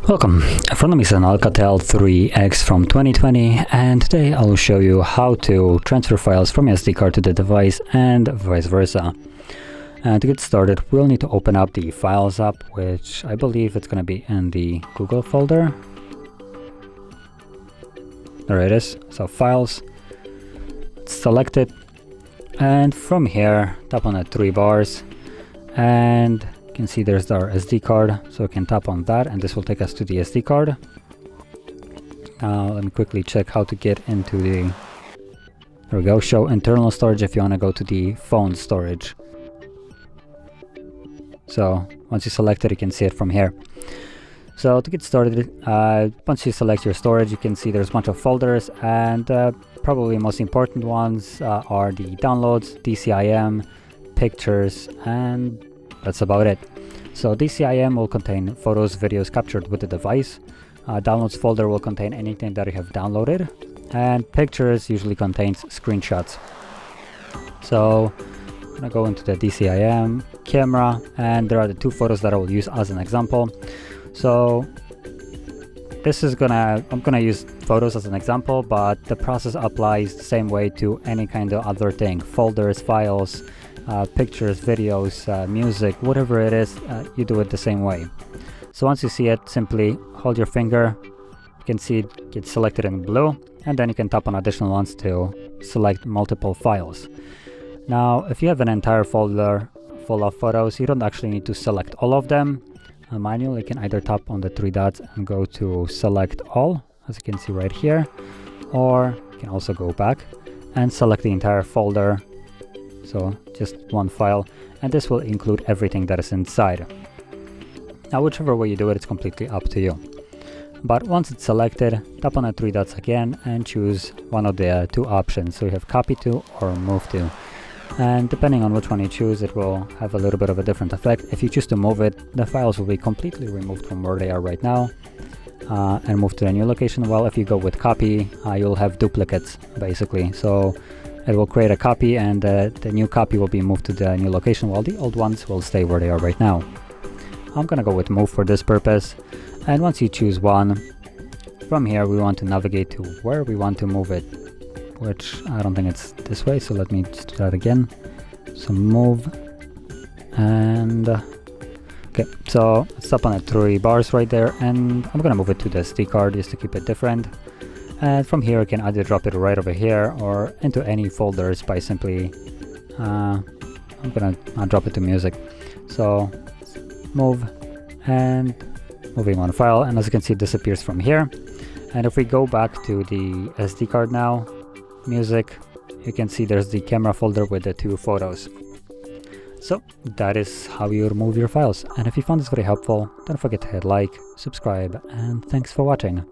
Welcome, in front of me is an Alcatel 3X from 2020, and today I'll show you how to transfer files from your SD card to the device and vice versa. And to get started, we'll need to open up the Files app, which I believe it's going to be in the Google folder. There it is. So Files, select it, and from here tap on the three bars, and you can see there's our SD card, so we can tap on that and this will take us to the SD card. Now let me quickly check how to get into the, there we go, show internal storage if you want to go to the phone storage. So once you select it, you can see it from here. So to get started, once you select your storage, you can see there's a bunch of folders, and probably most important ones are the downloads, DCIM, pictures, and that's about it. So DCIM will contain photos, videos captured with the device. Downloads folder will contain anything that you have downloaded, and pictures usually contains screenshots. So I'm gonna go into the DCIM camera, and there are the two photos that I will use as an example. So this is I'm gonna use photos as an example, but the process applies the same way to any kind of other thing: folders, files, pictures, videos, music, whatever it is, you do it the same way. So once you see it, simply hold your finger, you can see it gets selected in blue, and then you can tap on additional ones to select multiple files. Now if you have an entire folder full of photos, you don't actually need to select all of them manually. You can either tap on the three dots and go to select all, as you can see right here, or you can also go back and select the entire folder, so just one file, and this will include everything that is inside. Now whichever way you do it, it's completely up to you. But once it's selected, tap on the three dots again and choose one of the two options. So you have copy to or move to, and depending on which one you choose, it will have a little bit of a different effect. If you choose to move it, the files will be completely removed from where they are right now and moved to a new location. While if you go with copy, you'll have duplicates basically. So it will create a copy, and the new copy will be moved to the new location, while the old ones will stay where they are right now. I'm gonna go with move for this purpose, and once you choose one, from here we want to navigate to where we want to move it, which I don't think it's this way, so let me just do that again. So move, and okay, so let's tap on the three bars right there, and I'm gonna move it to the SD card just to keep it different. And from here I can either drop it right over here or into any folders by simply I'm gonna drop it to music. So move, and moving one file, and as you can see it disappears from here. And if we go back to the SD card now, music, you can see there's the camera folder with the two photos. So that is how you remove your files, and if you found this very helpful, don't forget to hit like, subscribe, and thanks for watching.